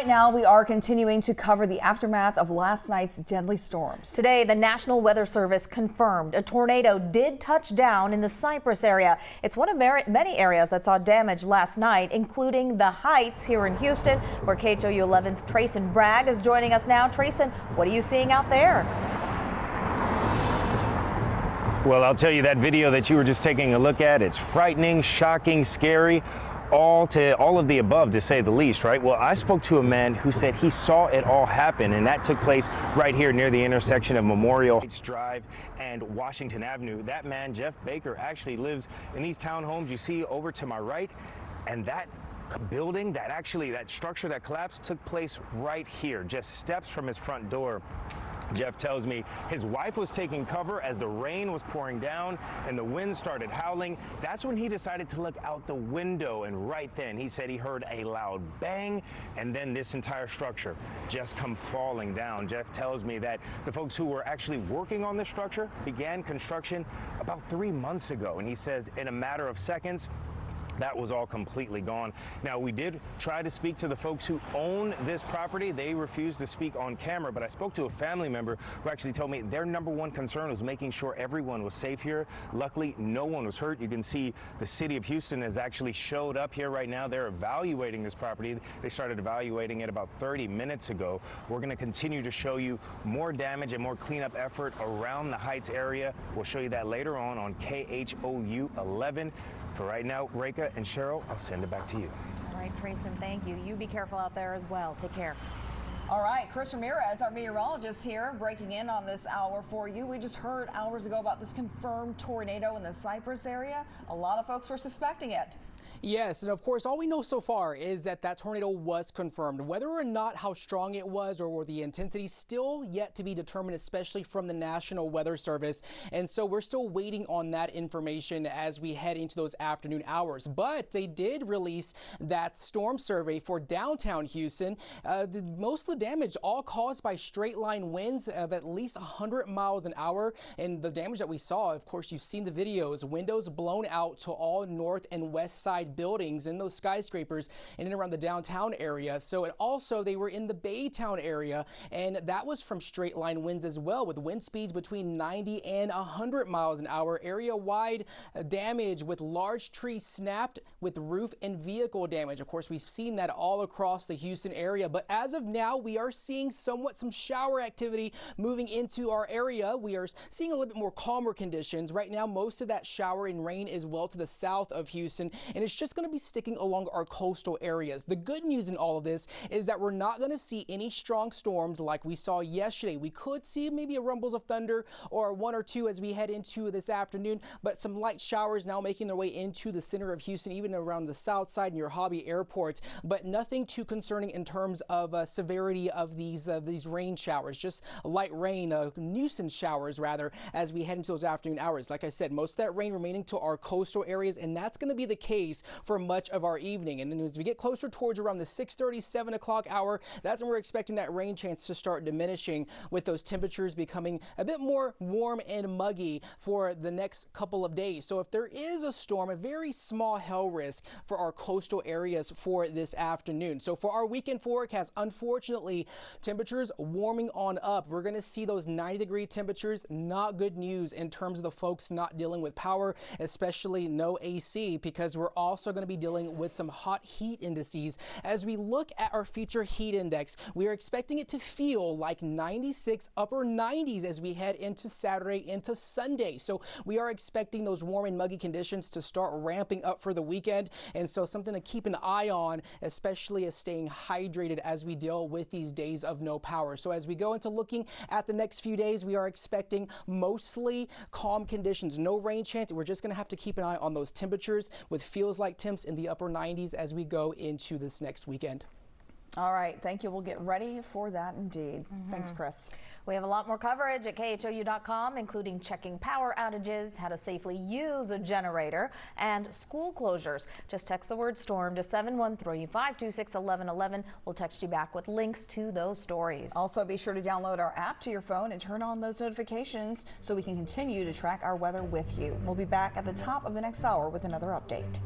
Right now, we are continuing to cover the aftermath of last night's deadly storms. Today, the National Weather Service confirmed a tornado did touch down in the Cypress area. It's one of many areas that saw damage last night, including the Heights here in Houston, where KHOU 11's Trayson Bragg is joining us now. Trayson, what are you seeing out there? Well, I'll tell you, that video that you were just taking a look at, it's frightening, shocking, scary. All of the above, to say the least, right? Well, I spoke to a man who said he saw it all happen, and that took place right here near the intersection of Memorial Heights Drive and Washington Avenue. That man, Jeff Baker, actually lives in these townhomes you see over to my right, and that building, that structure that collapsed took place right here, just steps from his front door. Jeff tells me his wife was taking cover as the rain was pouring down and the wind started howling. That's when he decided to look out the window, and right then he said he heard a loud bang, and then this entire structure just come falling down. Jeff tells me that the folks who were actually working on this structure began construction about 3 months ago, and he says in a matter of seconds, that was all completely gone. Now, we did try to speak to the folks who own this property. They refused to speak on camera, but I spoke to a family member who actually told me their number one concern was making sure everyone was safe here. Luckily, no one was hurt. You can see the city of Houston has actually showed up here right now. They're evaluating this property. They started evaluating it about 30 minutes ago. We're going to continue to show you more damage and more cleanup effort around the Heights area. We'll show you that later on KHOU 11. For right now, Reka and Cheryl, I'll send it back to you. All right, Trayson, thank you. You be careful out there as well. Take care. All right, Chris Ramirez, our meteorologist here, breaking in on this hour for you. We just heard hours ago about this confirmed tornado in the Cypress area. A lot of folks were suspecting it. Yes, and of course, all we know so far is that tornado was confirmed. Whether or not how strong it was or the intensity still yet to be determined, especially from the National Weather Service. And so we're still waiting on that information as we head into those afternoon hours. But they did release that storm survey for downtown Houston. Most of the damage all caused by straight line winds of at least 100 miles an hour. And the damage that we saw, of course, you've seen the videos, windows blown out to all north and west side buildings in those skyscrapers in and around the downtown area. So, and also they were in the Baytown area, and that was from straight line winds as well, with wind speeds between 90 and 100 miles an hour. Area wide damage with large trees snapped, with roof and vehicle damage. Of course, we've seen that all across the Houston area, but as of now, we are seeing some shower activity moving into our area. We are seeing a little bit more calmer conditions. Right now, most of that shower and rain is well to the south of Houston, and it's just going to be sticking along our coastal areas. The good news in all of this is that we're not going to see any strong storms like we saw yesterday. We could see maybe a rumbles of thunder or one or two as we head into this afternoon, but some light showers now making their way into the center of Houston, even around the south side near Hobby Airport, but nothing too concerning in terms of severity of these rain showers, just light rain, nuisance showers rather, as we head into those afternoon hours. Like I said, most of that rain remaining to our coastal areas, and that's going to be the case for much of our evening. And then as we get closer towards around the 6:30, 7 o'clock hour, that's when we're expecting that rain chance to start diminishing, with those temperatures becoming a bit more warm and muggy for the next couple of days. So if there is a storm, a very small hail risk for our coastal areas for this afternoon. So for our weekend forecast, unfortunately, temperatures warming on up. We're going to see those 90-degree temperatures. Not good news in terms of the folks not dealing with power, especially no AC, because we're also going to be dealing with some hot heat indices. As we look at our future heat index, we are expecting it to feel like 96, upper 90s as we head into Saturday, into Sunday. So we are expecting those warm and muggy conditions to start ramping up for the weekend. And so something to keep an eye on, especially as staying hydrated as we deal with these days of no power. So as we go into looking at the next few days, we are expecting mostly calm conditions, no rain chance. We're just going to have to keep an eye on those temperatures, with feels like temps in the upper 90s as we go into this next weekend. All right, thank you. We'll get ready for that indeed. Thanks, Chris. We have a lot more coverage at KHOU.com, including checking power outages, how to safely use a generator, and school closures. Just text the word storm to 713-526-1111. We'll text you back with links to those stories. Also, be sure to download our app to your phone and turn on those notifications so we can continue to track our weather with you. We'll be back at the top of the next hour with another update.